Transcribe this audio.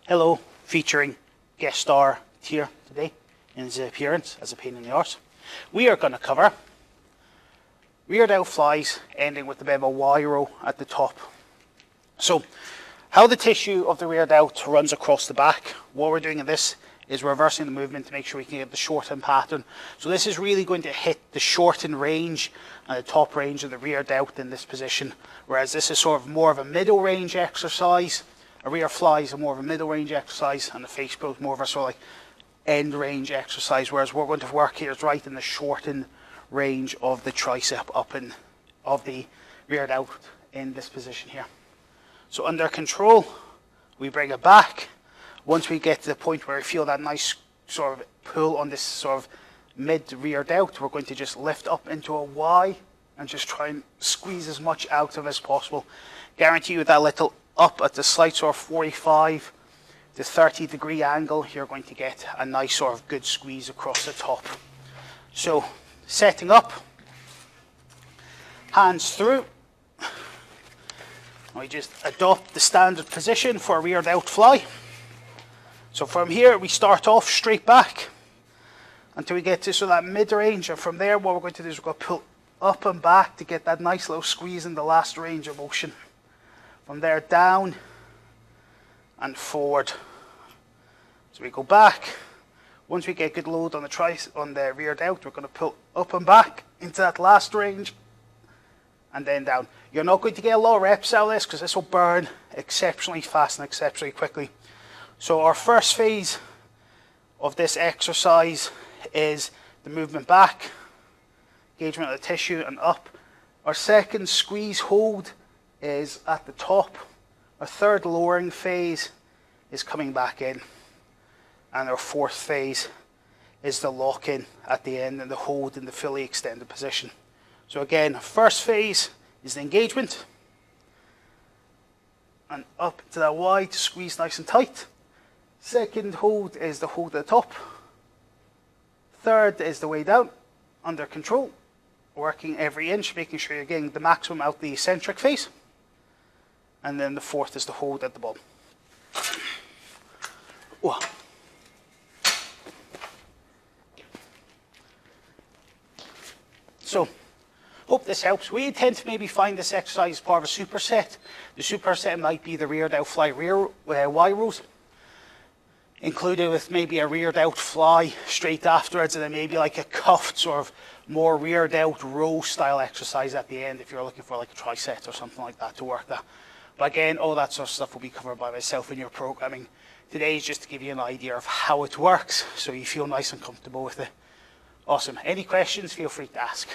Hello, featuring guest star here today in his appearance as a pain in the arse. We are going to cover rear delt flies ending with a bit of a Y row at the top. So, how the tissue of the rear delt runs across the back. What we're doing in this is reversing the movement to make sure we can get the shortened pattern. So this is really going to hit the shortened range and the top range of the rear delt in this position, whereas this is sort of more of a middle range exercise. A rear flies are more of a middle range exercise, and the face pull is more of a sort of like end range exercise, whereas what we're going to work here is right in the shortened range of the tricep of the rear delt in this position here. So under control, we bring it back. Once we get to the point where we feel that nice sort of pull on this sort of mid rear delt, we're going to just lift up into a Y and just try and squeeze as much out of as possible. Guarantee you that little up at the slight sort of 45 to 30 degree angle, you're going to get a nice sort of good squeeze across the top. So setting up, hands through. We just adopt the standard position for a rear delt fly. So from here we start off straight back until we get to that mid-range, and from there what we're going to do is we're going to pull up and back to get that nice little squeeze in the last range of motion. From there down and forward. So we go back. Once we get good load on the rear delt, we're going to pull up and back into that last range and then down. You're not going to get a lot of reps out of this because this will burn exceptionally fast and exceptionally quickly. So our first phase of this exercise is the movement back, engagement of the tissue and up. Our second squeeze hold is at the top. Our third lowering phase is coming back in. And our fourth phase is the lock in at the end and the hold in the fully extended position. So again, first phase is the engagement. And up to that Y to squeeze nice and tight. Second hold is the hold at the top. Third is the way down, under control. Working every inch, making sure you're getting the maximum out the eccentric phase. And then the fourth is the hold at the bottom. Whoa. So, hope this helps. We intend to maybe find this exercise as part of a superset. The superset might be the rear delt fly rear Y rows, included with maybe a rear delt fly straight afterwards, and then maybe like a cuffed sort of more rear delt row style exercise at the end if you're looking for like a tricep or something like that to work that. But again, all that sort of stuff will be covered by myself in your programming. Today is just to give you an idea of how it works so you feel nice and comfortable with it. Awesome. Any questions, feel free to ask.